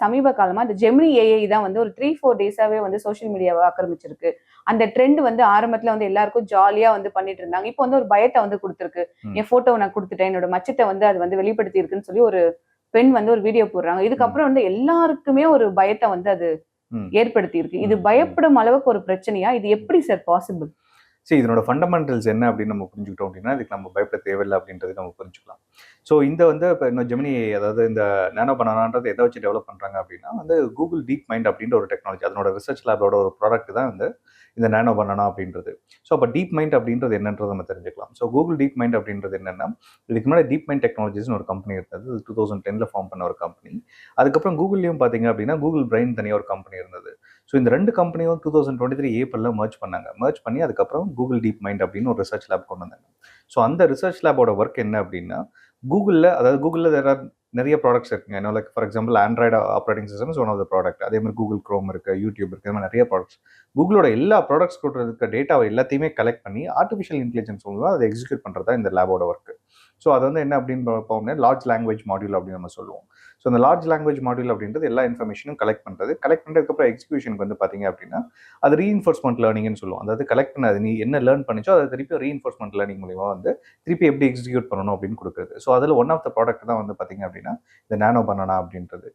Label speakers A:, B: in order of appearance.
A: சமீப காலமா இந்த ஜெமினி ஏஐ தான் வந்து ஒரு 3-4 டேஸாவே வந்து சோஷியல் மீடியாவை ஆக்கிரமிச்சிருக்கு. அந்த ட்ரெண்ட் வந்து ஆரம்பத்துல வந்து எல்லாருக்கும் ஜாலியா வந்து பண்ணிட்டு இருந்தாங்க. இப்போ வந்து ஒரு பயத்த வந்து குடுத்துருக்கு. என் ஃபோட்டோவ நான் குடுத்துட்டேன். என்னோட மச்சத்த வந்து அது வந்து வெளிப்படுத்தி இருக்குன்னு சொல்லி ஒரு பெண் வந்து ஒரு வீடியோ போடுறாங்க. இதுக்கப்புறம் வந்து எல்லாருக்குமே ஒரு பயத்த வந்து அது ஏற்படுத்தி இருக்கு. இது பயப்படும் அளவுக்கு ஒரு பிரச்சனையா? இது எப்படி சார் பாசிபிள்?
B: சரி, இதனோட ஃபண்டமெண்டல்ஸ் என்ன அப்படின்னு நம்ம புரிஞ்சுக்கிட்டோம் அப்படின்னா, இதுக்கு நம்ம பயப்பட தேவையில்லை அப்படின்றது நம்ம புரிஞ்சுக்கலாம். ஸோ இந்த வந்து இப்போ இன்னும் ஜெமினி, அதாவது இந்த நானோ பனானான்றது எதை வச்சு டெவலப் பண்ணுறாங்க அப்படின்னா வந்து கூகுள் டீப் மைண்ட் அப்படின்ற ஒரு டெக்னாலஜி, அதனோட ரிசர்ச் லேபோட ஒரு ப்ராடக்ட் தான் வந்து இந்த நானோ பனானா அப்படின்றது. ஸோ அப்போ டீப் மைண்ட் அப்படின்றது என்னன்றது நம்ம தெரிஞ்சுக்கலாம். ஸோ கூகுள் டீப் மைண்ட் அப்படின்றது என்னன்னா, இதுக்கு முன்னாடி டீப் மைண்ட் டெக்னாலஜிஸ்னு ஒரு கம்பெனி இருந்தது. 2010 ஃபார்ம் பண்ண ஒரு கம்பெனி. அதுக்கப்புறம் கூகுள்லையும் பார்த்தீங்க அப்படின்னா கூகுள் பிரைன் தனியாக ஒரு கம்பெனி இருந்தது. ஸோ இந்த 2 கம்பெனியும் 2023 ஏப்ரலில் மர்ஜ் பண்ணாங்க. மர்ஜ் பண்ணி அதுக்கப்புறம் கூகுள் டீப் மைண்ட் அப்படின்னு ஒரு ரிசர்ச் லேப் கொண்டு வந்தாங்க. ஸோ அந்த ரிசர்ச் லேபோட ஒர்க் என்ன அப்படின்னா, கூகுளில் நிறைய ப்ராடக்ட்ஸ் இருக்குங்க. Like for example Android operating system is one of the product. அதே மாதிரி கூகுள் க்ரோம் இருக்கு, யூடியூப் இருக்கு, மாதிரி நிறைய ப்ராடக்ட்ஸ். கூகுளோட எல்லா ப்ராடக்ட்ஸ் கூட இருக்க டேட்டாவை எல்லாத்தையுமே கலெக்ட் பண்ணி ஆர்டிஃபிஷியல் இன்டெலிஜென்ஸ் மூலமாக அதை எக்ஸிக்யூட் பண்ணுறது தான் இந்த லேபோட ஒர்க். ஸோ அது வந்து என்ன அப்படின்னு பார்ப்போம்னா லார்ஜ் லாங்குவேஜ் மாடியூல் அப்படின்னு நம்ம சொல்லுவோம். ஸோ அந்த லார்ஜ் லாங்குவேஜ் மாடியூல் அப்படின்றது எல்லா இன்ஃபர்மேஷனும் கலெக்ட் பண்ணுறதுக்கப்புறம் எக்ஸிக்யூஷனுக்கு வந்து பார்த்தீங்க அப்படின்னா அது ரீஇன்ஃபோர்ஸ்மெண்ட் லேர்னிங்னு சொல்லுவோம். அதாவது கலெக்ட் பண்ண அது நீ என்ன லேர்ன் பண்ணிச்சோ அதை திருப்பி ரீஇன்ஃபோர்ஸ்மெண்ட் லேர்னிங் மூலிமா வந்து திருப்பி எப்படி எக்ஸிக்யூட் பண்ணணும் அப்படின்னு கொடுக்குறது. ஸோ அதில் ஒன் ஆஃப் த ப்ராடக்ட் தான் வந்து பார்த்தீங்க அப்படின்னா இந்த நானோ பனானா அப்படின்றது.